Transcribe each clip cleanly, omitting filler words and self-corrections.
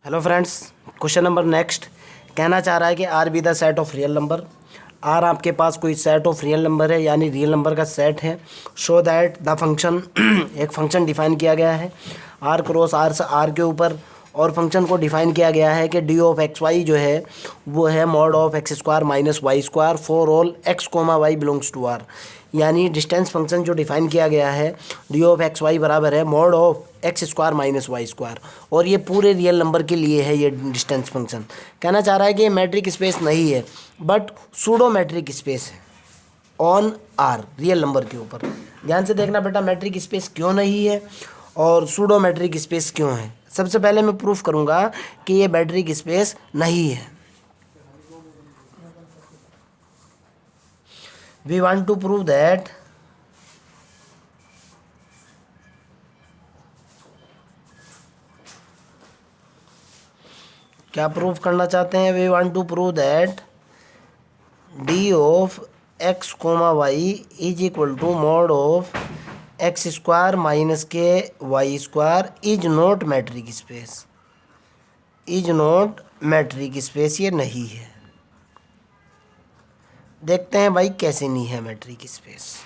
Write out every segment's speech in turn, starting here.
Hello friends, question number next कहना चाह रहा है कि R be the set of real number. R आपके पास कोई सेट ऑफ रियल नंबर है, यानी रियल नंबर का सेट है। शो दैट द फंक्शन एक फंक्शन डिफाइन किया गया है आर क्रॉस आर के ऊपर, और फंक्शन को डिफाइन किया गया है कि डी ऑफ एक्स वाई जो है वो है mod of x square minus Y square for all X comma Y belongs to R. यानी डिस्टेंस फंक्शन जो डिफाइन किया गया है डी ऑफ एक्स वाई बराबर है mod of x square minus Y square, और ये पूरे रियल नंबर के लिए है ये डिस्टेंस फंक्शन। कहना चाह रहा है कि ये मैट्रिक स्पेस नहीं है बट सूडो मैट्रिक स्पेस है ऑन आर रियल नंबर के ऊपर। ध्यान से देखना बेटा, मैट्रिक स्पेस क्यों नहीं है और सूडो मैट्रिक स्पेस क्यों है। सबसे पहले मैं प्रूफ करूंगा कि ये मैट्रिक स्पेस नहीं है। We want to prove that क्या प्रूफ करना चाहते हैं? We want to prove that d of x comma y is equal to mod of x square minus के Y square is not metric space. Is not metric space ये नहीं है। देखते हैं भाई कैसे नहीं है मैट्रिक स्पेस।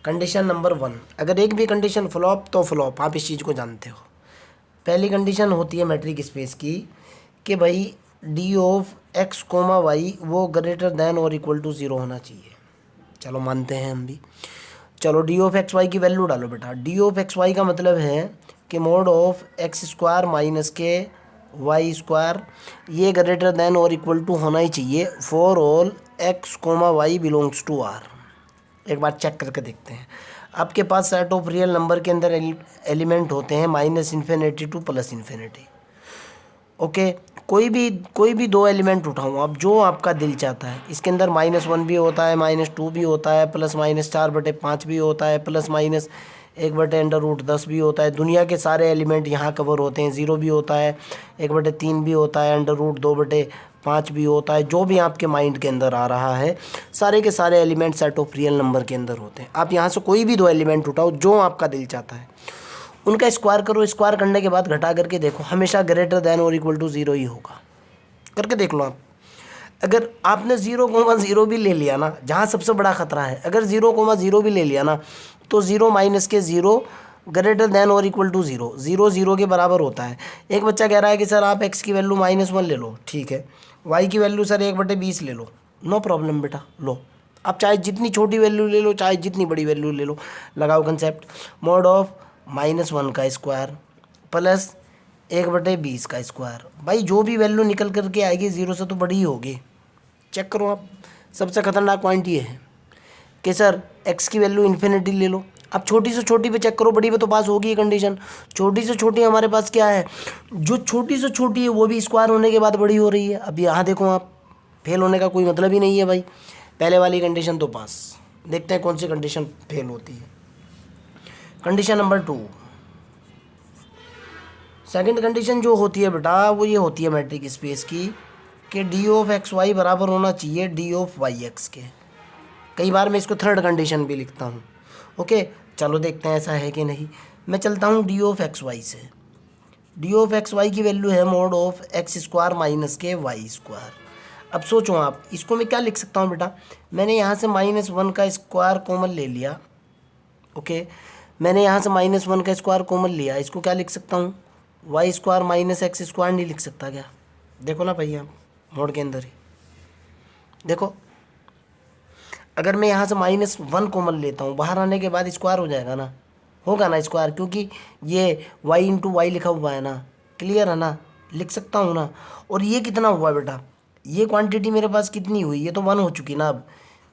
कंडीशन नंबर 1, अगर एक भी कंडीशन फ्लॉप तो फ्लॉप, आप इस चीज़ को जानते हो। पहली कंडीशन होती है मैट्रिक स्पेस की कि भाई D of x comma Y वो ग्रेटर देन और इक्वल टू 0 होना चाहिए। चलो मानते हैं हम भी। चलो डी ऑफ एक्स वाई की वैल्यू डालो बेटा। डी ऑफ एक्स वाई का मतलब है कि mod of x square minus के वाई स्क्वायर ये ग्रेटर देन और इक्वल टू होना ही चाहिए for all X comma Y belongs to R. एक बार चेक करके देखते हैं। आपके पास सेट ऑफ रियल नंबर के अंदर एलिमेंट होते हैं minus infinity to plus infinity. Okay, कोई भी दो एलिमेंट उठाऊँ आप, जो आपका दिल चाहता है। इसके अंदर -1 भी होता है, -2 भी होता है, +-4/5 भी होता है, +-1/√10 भी होता है। दुनिया के सारे एलिमेंट यहाँ कवर होते हैं। 0 भी होता है, 1/3 भी होता है, √2/5 भी होता है। जो भी आपके माइंड के अंदर आ रहा है, सारे के सारे element set of real number के अंदर होते हैं। आप यहाँ से कोई भी दो एलिमेंट उठाओ जो आपका दिल चाहता है, उनका स्क्वायर करो। स्क्वायर करने के बाद घटा करके देखो, हमेशा ग्रेटर देन और इक्वल टू 0 ही होगा। करके देख लो आप। अगर आपने 0,0 भी ले लिया ना, जहाँ सबसे बड़ा खतरा है, अगर 0,0 भी ले लिया ना, तो 0 माइनस के 0 ग्रेटर देन और इक्वल टू 0, 0 0 के बराबर होता है। एक बच्चा कह रहा है कि सर आप x की वैल्यू -1 ले लो, ठीक है। y की वैल्यू सर 1/20 ले लो, नो प्रॉब्लम बेटा, लो। आप चाहे जितनी छोटी वैल्यू ले लो, चाहे जितनी बड़ी वैल्यू ले लो। लगाओ कंसेप्ट, मॉड ऑफ -1 का स्क्वायर प्लस 1/20 का स्क्वायर। भाई जो भी वैल्यू निकल करके आएगी 0 से तो बड़ी ही होगी। चेक करो आप। सबसे खतरनाक पॉइंट ये है कि सर x की वैल्यू इन्फिनिटी ले लो। अब छोटी से छोटी पे चेक करो, बड़ी पे तो पास होगी ये कंडीशन। छोटी से छोटी हमारे पास क्या है, जो छोटी से छोटी है वो भी स्क्वायर होने के बाद बड़ी हो रही है। अब यहाँ देखो आप, फेल होने का कोई मतलब ही नहीं है भाई। पहले वाली कंडीशन तो पास। देखते हैं कौन सी कंडीशन फेल होती है। कंडीशन नंबर 2, सेकंड कंडीशन जो होती है बेटा, वो ये होती है मैट्रिक स्पेस की कि डी ऑफ एक्स वाई बराबर होना चाहिए डी ऑफ वाई एक्स के। कई बार मैं इसको थर्ड कंडीशन भी लिखता हूँ। ओके, चलो देखते हैं ऐसा है कि नहीं। मैं चलता हूँ डी ऑफ एक्स वाई से। डी ऑफ एक्स वाई की वैल्यू है mod of x square minus के वाई स्क्वायर। अब सोचो आप, इसको मैं क्या लिख सकता हूँ बेटा। मैंने यहाँ से -1 का स्क्वायर कॉमन ले लिया। ओके, मैंने यहाँ से -1 का स्क्वायर कॉमन लिया। इसको क्या लिख सकता हूँ, Y square minus x square नहीं लिख सकता क्या? देखो ना भैया, मोड के अंदर ही देखो। अगर मैं यहाँ से -1 कॉमन लेता हूँ, बाहर आने के बाद स्क्वायर हो जाएगा ना, होगा ना स्क्वायर, क्योंकि ये y इंटू वाई लिखा हुआ है ना। क्लियर है ना, लिख सकता हूँ ना। और ये कितना हुआ बेटा, ये क्वांटिटी मेरे पास कितनी हुई, ये तो 1 हो चुकी ना। अब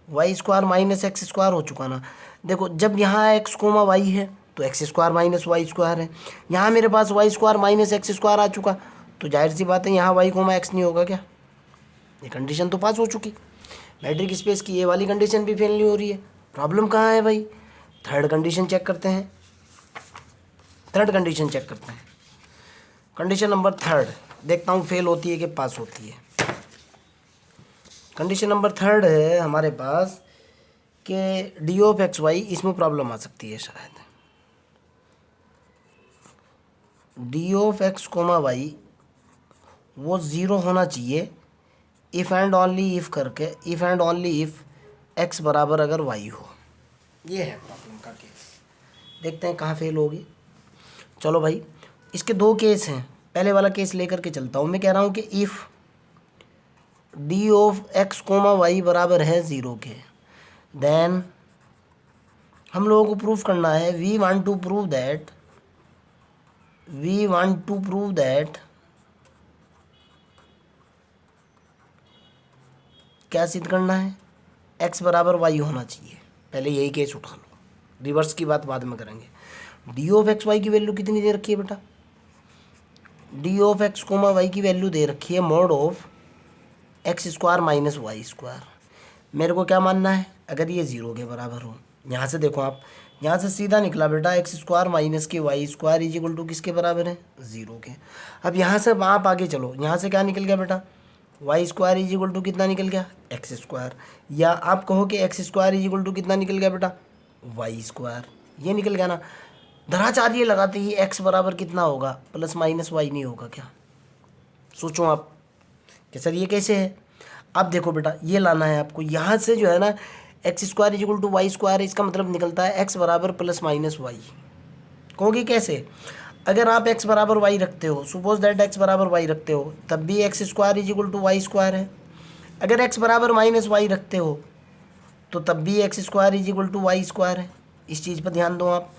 Y square minus x square हो चुका ना। देखो, जब यहाँ एक्स कोमा वाई है तो x square minus Y square है। यहाँ मेरे पास y square minus x square आ चुका, तो जाहिर सी बात है यहाँ वाई कोमा एक्स नहीं होगा क्या? ये कंडीशन तो पास हो चुकी। मैट्रिक स्पेस की ये वाली कंडीशन भी फेल नहीं हो रही है। प्रॉब्लम कहाँ है भाई? थर्ड कंडीशन चेक करते हैं। थर्ड कंडीशन चेक करते हैं। कंडीशन नंबर 3 देखता हूँ फेल होती है कि पास होती है। कंडीशन नंबर 3 है हमारे पास कि डी ऑफ एक्स वाई, इसमें प्रॉब्लम आ सकती है शायद। D of x comma Y वो ज़ीरो होना चाहिए इफ़ एंड ओनली इफ़ करके, if and only if X बराबर अगर वाई हो। ये है प्रॉब्लम का केस। देखते हैं कहाँ फेल होगी। चलो भाई, इसके दो केस हैं। पहले वाला केस लेकर के चलता हूँ। मैं कह रहा हूँ कि if D of x comma Y बराबर है ज़ीरो के, देन हम लोगों को प्रूफ करना है, we want to prove that क्या सिद्ध करना है, एक्स बराबर वाई होना चाहिए। पहले यही केस उठा लो, रिवर्स की बात बाद में करेंगे। डी ऑफ एक्स वाई की वैल्यू कितनी दे रखी है बेटा, D of x comma Y की वैल्यू दे रखी है mod of x square minus Y square. मेरे को क्या मानना है, अगर ये ज़ीरो के बराबर हो। यहाँ से देखो आप, यहाँ से सीधा निकला बेटा एक्स स्क्वायर माइनस के Y square is equal to किसके बराबर है, ज़ीरो के। अब यहाँ से आप आगे चलो, यहाँ से क्या निकल गया बेटा, Y square is equal to कितना निकल गया, एक्स स्क्वायर। या आप कहो कि X square is equal to कितना निकल गया बेटा, वाई स्क्वायर। ये निकल गया ना। धराचार्य लगाते ही एक्स बराबर कितना होगा, प्लस माइनस वाई नहीं होगा क्या। सोचो आप कि सर ये कैसे है। अब देखो बेटा, ये लाना है आपको यहाँ से जो है ना, X square is equal to Y square, इसका मतलब निकलता है एक्स बराबर प्लस माइनस वाई। कहोगे कैसे, अगर आप एक्स बराबर वाई रखते हो, सपोज दैट एक्स बराबर वाई रखते हो, तब भी X square is equal to Y square है। अगर एक्स बराबर माइनस वाई रखते हो तो तब भी X square is equal to Y square है। इस चीज़ पर ध्यान दो आप।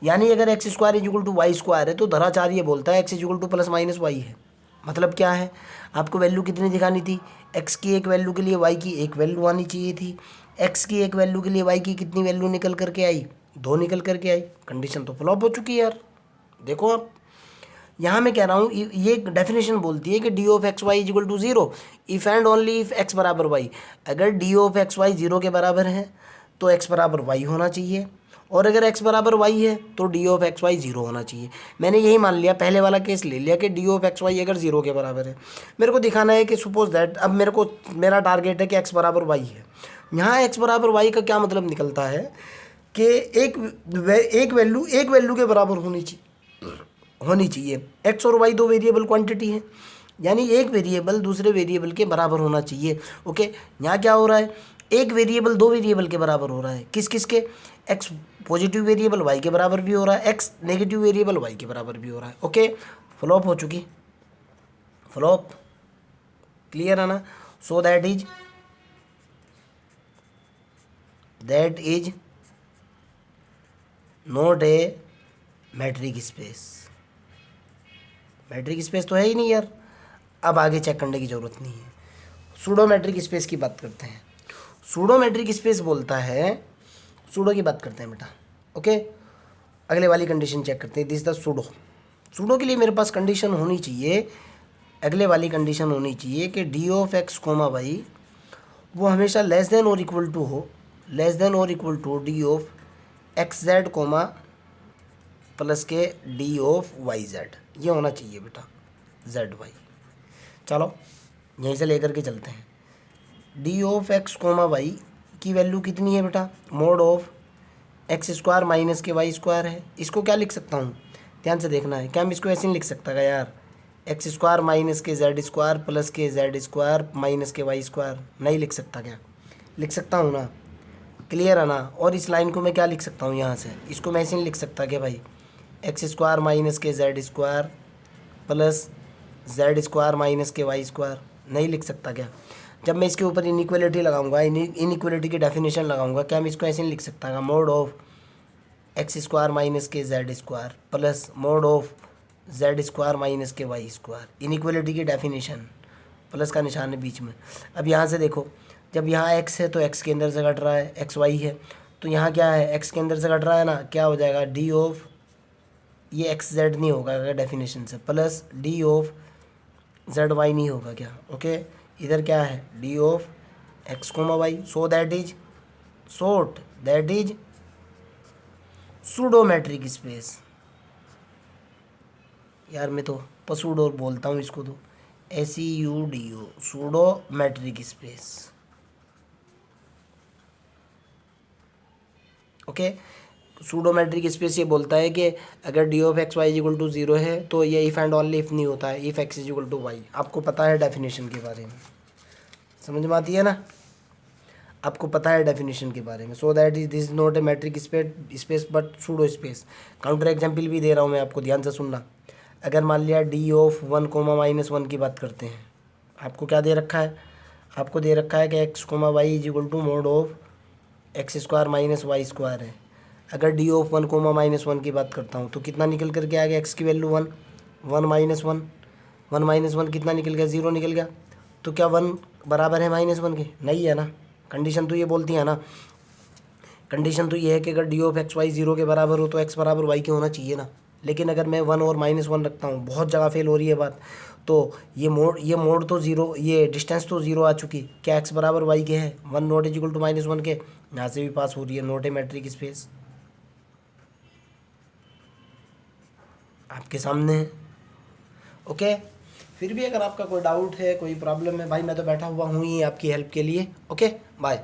यानी अगर X square is equal to Y square है तो धराचार्य बोलता है X is equal to plus minus Y है। मतलब क्या है, आपको वैल्यू कितनी दिखानी थी, एक्स की एक वैल्यू के लिए वाई की एक वैल्यू आनी चाहिए थी। एक्स की एक वैल्यू के लिए वाई की कितनी वैल्यू निकल करके आई, दो निकल करके आई। कंडीशन तो फ्लॉप हो चुकी है यार। देखो आप, यहाँ मैं कह रहा हूँ ये डेफिनेशन बोलती है कि D of X Y is equal to zero if and only if X बराबर वाई। अगर D of X Y zero के बराबर है तो एक्स बराबर वाई होना चाहिए, और अगर एक्स बराबर वाई है तो D of X Y zero होना चाहिए। मैंने यही मान लिया, पहले वाला केस ले लिया कि डी ऑफ एक्स वाई अगर ज़ीरो के बराबर है। मेरे को दिखाना है कि सपोज दैट, अब मेरा टारगेट है कि एक्स बराबर वाई है। यहाँ एक्स बराबर वाई का क्या मतलब निकलता है कि एक वैल्यू के बराबर होनी चाहिए। एक्स और वाई दो वेरिएबल क्वांटिटी हैं, यानी एक वेरिएबल दूसरे वेरिएबल के बराबर होना चाहिए। ओके, यहाँ क्या हो रहा है, एक वेरिएबल दो वेरिएबल के बराबर हो रहा है। किस किस के, एक्स पॉजिटिव वेरिएबल वाई के बराबर भी हो रहा है, एक्स नेगेटिव वेरिएबल वाई के बराबर भी हो रहा है। ओके, फ्लॉप हो चुकी, फ्लॉप, क्लियर है ना। सो that is not a matric space. Matric space तो है ही नहीं यार। अब आगे चेक करने की ज़रूरत नहीं है। सूडो मैट्रिक स्पेस की बात करते हैं। सूडो मैट्रिक स्पेस बोलता है, सूडो की बात करते हैं बेटा। ओके, अगले वाली कंडीशन चेक करते हैं। This the pseudo. सूडो के लिए मेरे पास कंडीशन होनी चाहिए, अगले वाली कंडीशन होनी चाहिए कि D of x comma Y वो हमेशा लेस देन और इक्वल टू हो, लेस देन और equal to D of X Z comma plus के डी ऑफ वाई जेड। ये होना चाहिए बेटा, जेड वाई। चलो यहीं से लेकर के चलते हैं। D of x comma Y की वैल्यू कितनी है बेटा, mod of x square minus के वाई स्क्वायर है। इसको क्या लिख सकता हूँ, ध्यान से देखना है। क्या मैं इसको ऐसे नहीं लिख सकता यार, एक्स स्क्वायर माइनस के जेड स्क्वायर प्लस के जेड स्क्वायर माइनस के वाई स्क्वायर, नहीं लिख सकता क्या, लिख सकता हूँ ना। क्लियर है ना। और इस लाइन को मैं क्या लिख सकता हूँ, यहाँ से इसको मैं ऐसे नहीं लिख सकता कि भाई एक्स स्क्वायर माइनस के z square plus Z square minus के वाई स्क्वायर, नहीं लिख सकता क्या। जब मैं इसके ऊपर इनइक्वलिटी लगाऊंगा, इनइक्वलिटी की डेफिनेशन लगाऊंगा, क्या मैं इसको ऐसे नहीं लिख सकता, mod of x square minus के z square plus mod of z square minus के वाई स्क्वायर। इनइक्वलिटी की डेफिनेशन, प्लस का निशान है बीच में। अब यहाँ से देखो, जब यहाँ एक्स है तो एक्स के अंदर से घट रहा है, एक्स वाई है तो यहाँ क्या है, एक्स के अंदर से घट रहा है ना, क्या हो जाएगा, डी ऑफ, ये एक्स जेड नहीं होगा क्या डेफिनेशन से, plus D of Z Y नहीं होगा क्या। ओके, इधर क्या है, D of x comma Y. So that is pseudo metric space. यार मैं तो पसूडो बोलता हूँ इसको, तो SUDO, pseudo metric space. Okay, pseudo metric space ये बोलता है कि अगर D of X Y is equal to 0 है तो ये इफ़ एंड ओनली इफ़ नहीं होता है, if X is equal to Y. आपको पता है डेफिनेशन के बारे में, समझ में आती है ना, आपको पता है डेफिनेशन के बारे में। सो that is this not a matric space but pseudo space. Counter example भी दे रहा हूँ मैं आपको, ध्यान से सुनना। अगर मान लिया डी ऑफ 1, -1 की बात करते हैं, आपको क्या दे रखा है, आपको दे रखा है कि X, Y is equal to mod of x square minus Y square है। अगर डी ऑफ 1, -1 की बात करता हूँ तो कितना निकल करके आ गया, एक्स की वैल्यू 1, 1 - 1 कितना निकल गया, 0 निकल गया। तो क्या 1 बराबर है -1 के? नहीं है ना। कंडीशन तो ये बोलती है ना, कंडीशन तो ये है कि अगर डी ऑफ एक्स वाई 0 के बराबर हो तो एक्स बराबर वाई के होना चाहिए ना। लेकिन अगर मैं 1 और -1 रखता हूँ, बहुत जगह फेल हो रही है बात। तो ये मोड तो ज़ीरो, ये डिस्टेंस तो ज़ीरो आ चुकी, क्या एक्स बराबर वाई के है, 1 नॉट इज इक्वल टू -1 के, यहाँ से भी पास हो रही है, नॉट ए मैट्रिक स्पेस, आपके सामने है। ओके, फिर भी अगर आपका कोई डाउट है, कोई प्रॉब्लम है भाई, मैं तो बैठा हुआ हूँ ही आपकी हेल्प के लिए। Okay, bye.